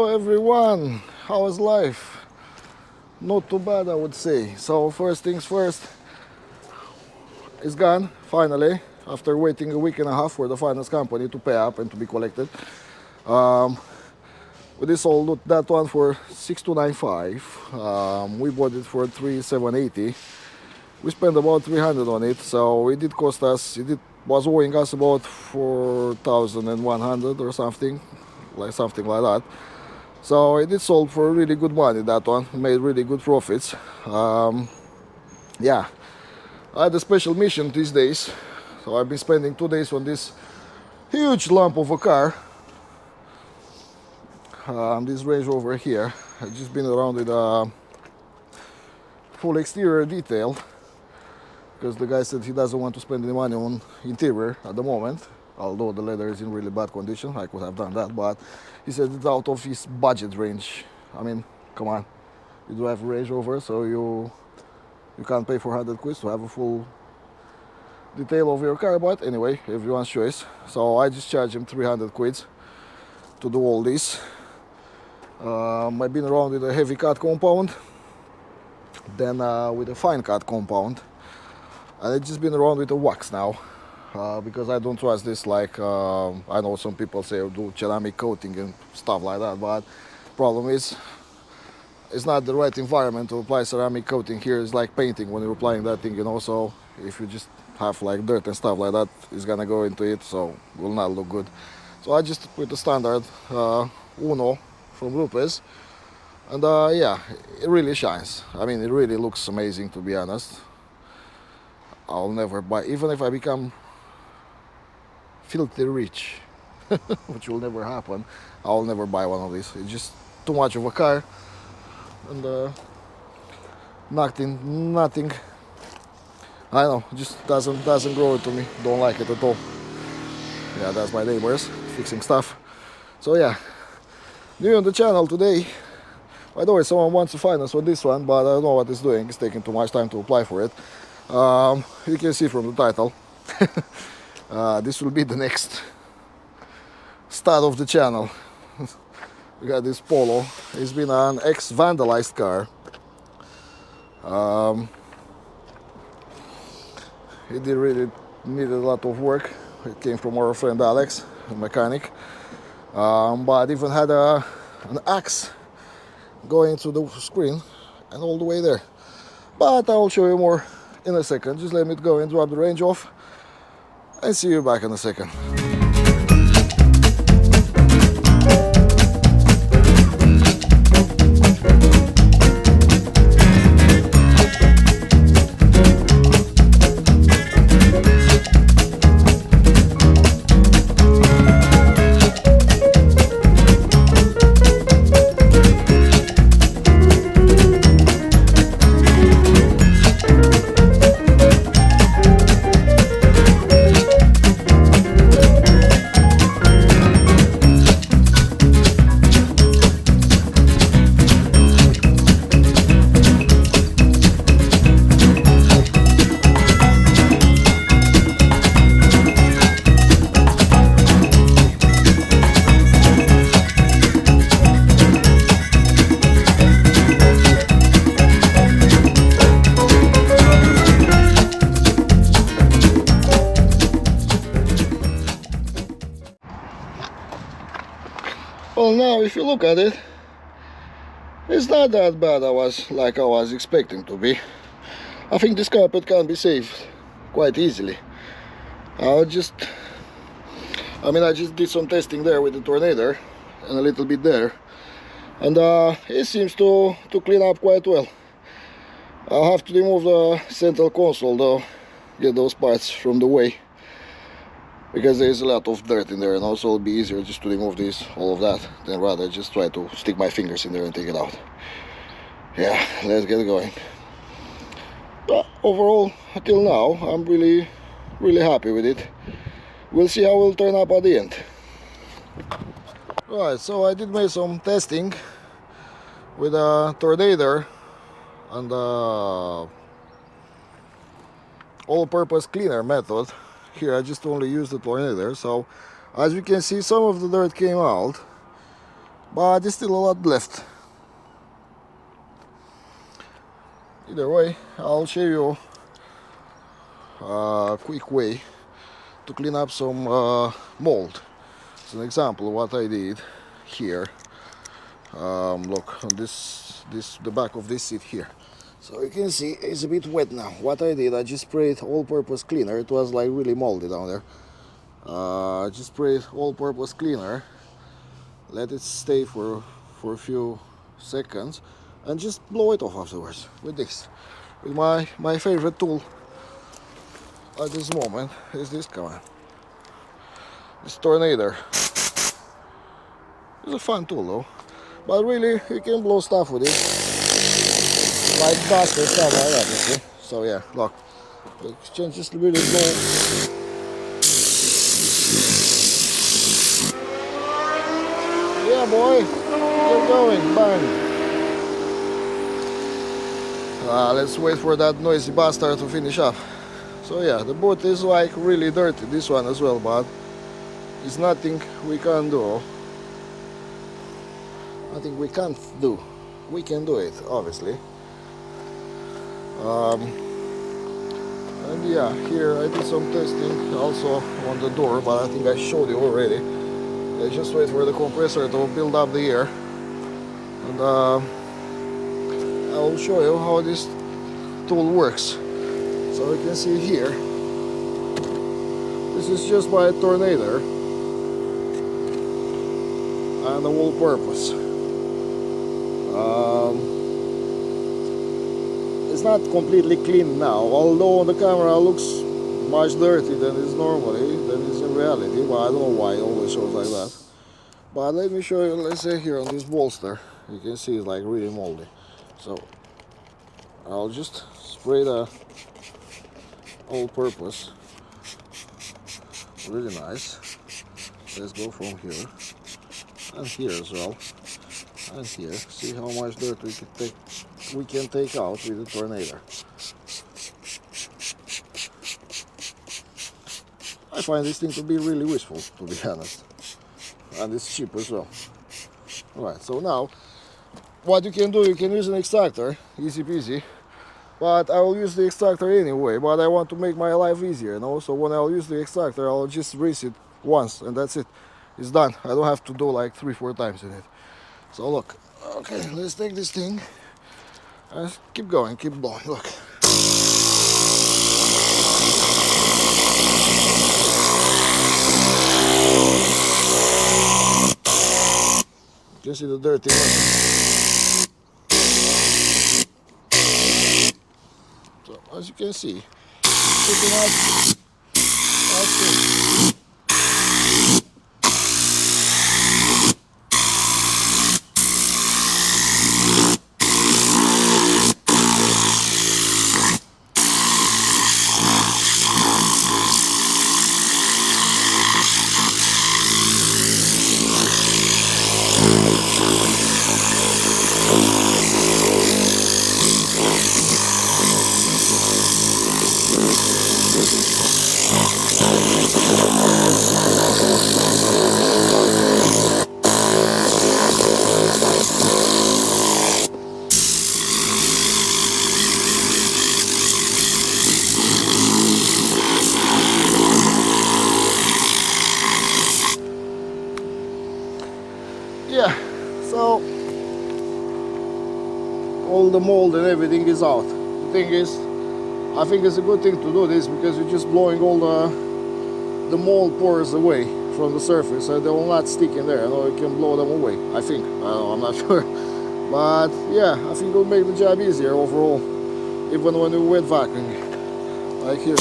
everyone, how is life? Not too bad, I would say. So first things first, it's gone finally after waiting a week and a half for the finance company to pay up and to be collected. We sold that one for 6295. We bought it for 3780. We spent about 300 on it, so it did cost us. Was owing us about 4,100 or something like that. So it did sold for really good money, that one. Made really good profits. Yeah, I had a special mission these days. So I've been spending 2 days on this huge lump of a car. This Range Rover here. I've just been around with a full exterior detail because the guy said he doesn't want to spend any money on interior at the moment. Although the leather is in really bad condition, I could have done that, but he said it's out of his budget range. I mean, come on, you drive a Range Rover, so you can't pay 400 quid to have a full detail of your car. But anyway, everyone's choice. So I just charged him 300 quid to do all this. I've been around with a heavy cut compound, then with a fine cut compound, and I've just been around with a wax now. Because I don't trust this, like I know some people say do ceramic coating and stuff like that, but problem is it's not the right environment to apply ceramic coating. Here is like painting when you're applying that thing, you know, so if you just have like dirt and stuff like that, it's gonna go into it, so it will not look good. So I just put the standard Uno from Lupes, and yeah, it really shines. I mean, it really looks amazing, to be honest. I'll never buy, even if I become filthy rich, which will never happen, I'll never buy one of these. It's just too much of a car, and nothing. I don't know, just doesn't grow to me. Don't like it at all. Yeah, that's my neighbors fixing stuff. So yeah, new on the channel today. By the way, someone wants to finance on this one, but I don't know what it's doing. It's taking too much time to apply for it. You can see from the title. This will be the next start of the channel. We got this Polo. It's been an ex-vandalized car. It did really needed a lot of work. It came from our friend Alex, a mechanic. But even had an axe going through the screen and all the way there. But I will show you more in a second. Just let me go and drop the range off, and see you back in a second. Well, now if you look at it, it's not that bad I was expecting to be. I think this carpet can be saved quite easily. I just did some testing there with the tornado and a little bit there, and it seems to clean up quite well. I'll have to remove the central console though, get those parts from the way, because there is a lot of dirt in there, and also it'll be easier just to remove all of that, than rather just try to stick my fingers in there and take it out. Yeah, let's get going. But overall, until now, I'm really happy with it. We'll see how it will turn up at the end. Right, so I did make some testing with a tornado and all-purpose cleaner method. Here I just only used the tornado, so as you can see, some of the dirt came out, but there's still a lot left. Either way, I'll show you a quick way to clean up some mold. As an example of what I did here. Look on the back of this seat here. So you can see it's a bit wet now. What I did, I just sprayed all-purpose cleaner. It was like really moldy down there. Just sprayed all-purpose cleaner. Let it stay for a few seconds, and just blow it off afterwards with this. With my favorite tool at this moment is this guy. This tornado. It's a fun tool though, but really you can blow stuff with it, like dust or stuff like that, you see. So yeah, look, you can just really blow. Yeah boy, keep going, bang. Let's wait for that noisy bastard to finish up. So yeah, the boot is like really dirty, this one as well, but it's nothing we can't do. Nothing we can't do. We can do it, obviously. And yeah, here I did some testing also on the door, but I think I showed you already. I just wait for the compressor to build up the air, and I will show you how this tool works. So you can see here, this is just my tornado and the all purpose. It's not completely clean now, although on the camera it looks much dirty than it is normally, than it is in reality, but I don't know why it always shows like that. But let me show you, let's say here on this bolster, you can see it's like really moldy. So I'll just spray the all-purpose, really nice. Let's go from here, and here as well, and here. See how much dirt we can take out with the tornado. I find this thing to be really useful, to be honest, and it's cheap as well. Alright, so now what you can do, you can use an extractor, easy peasy, but I will use the extractor anyway, but I want to make my life easier, you know, so when I'll use the extractor, I'll just rinse it once and that's it. It's done. I don't have to do like 3-4 times in it. So look, okay, let's take this thing and keep going, keep blowing, look. You can see the dirty one. So as you can see, pretty much that's it. Yeah, so all the mold and everything is out. The thing is, I think it's a good thing to do this because you're just blowing all the mold pores away from the surface, so they will not stick in there. You know, you can blow them away, I think. I don't know, I'm not sure. But yeah, I think it'll make the job easier overall, even when you wet vacuum, like here.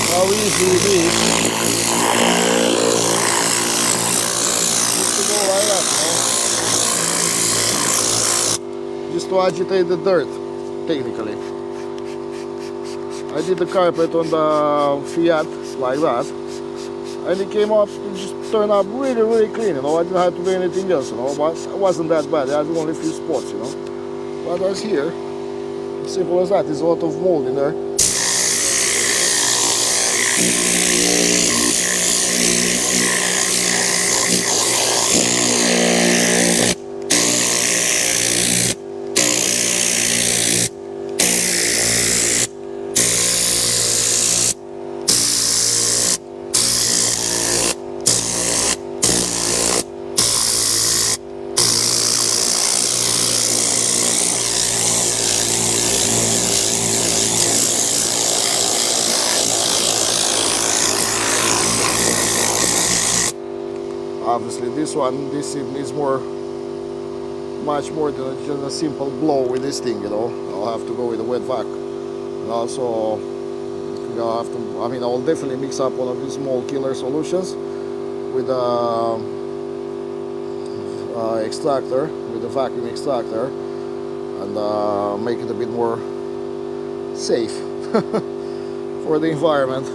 How easy it is just to go like that, you know? Just to agitate the dirt, technically. I did the carpet on the Fiat like that, and it came up, it just turned up really, really clean, you know. I didn't have to do anything else, you know, but it wasn't that bad. I had only a few spots, you know. But as here, simple as that, there's a lot of mold in there. Obviously this is much more than just a simple blow with this thing, you know. I'll have to go with a wet vac. And also, I'll have to, I mean, I'll definitely mix up one of these mold killer solutions with a extractor, with a vacuum extractor, and make it a bit more safe for the environment.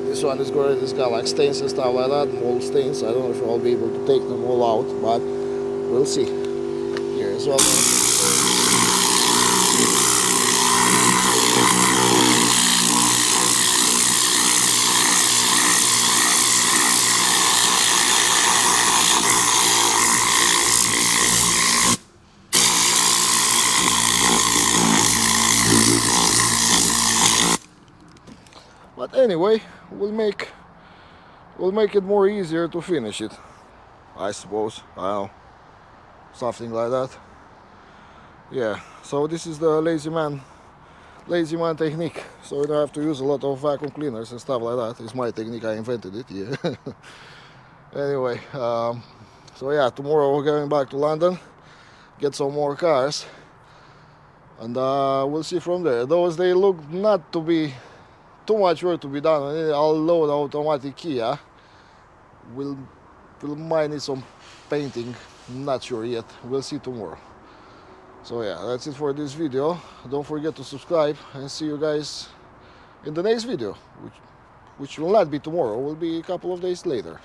This one is good. It's got like stains and stuff like that, mold stains. I don't know if I'll be able to take them all out, but we'll see. Here as well. But anyway, we'll make it more easier to finish it, I suppose. I don't know, something like that. Yeah. So this is the lazy man technique. So you don't have to use a lot of vacuum cleaners and stuff like that. It's my technique. I invented it. Yeah. Anyway, so yeah, tomorrow we're going back to London, get some more cars, and we'll see from there. Those, they look not to be too much work to be done. I'll load automatic Kia. We'll might need some painting. Not sure yet. We'll see tomorrow. So yeah, that's it for this video. Don't forget to subscribe, and see you guys in the next video, which will not be tomorrow. Will be a couple of days later.